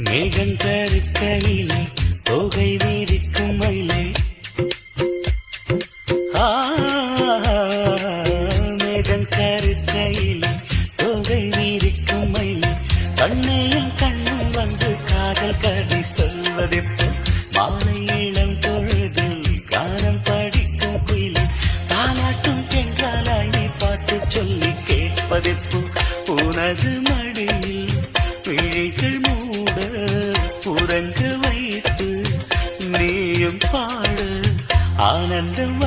மேகம் கருக்கையிலே தொகை வீரிக்கும் மயிலே மேகம் கருக்கையிலே தொகை வீரிக்கும் மயிலே கண்ணையும் கண்ணும் வந்து காதல் கதை சொல்வதெப்போ மாலை இளம் பொழுதில் கானம் படிக்கும் குயிலே தாலாட்டும் பெண்களாய் நீ பாட்டு சொல்லி கேட்பதெப்போ உனது மடியில் விழிகள் மூட உறங்க வைத்து நீயும் பாட ஆனந்தம்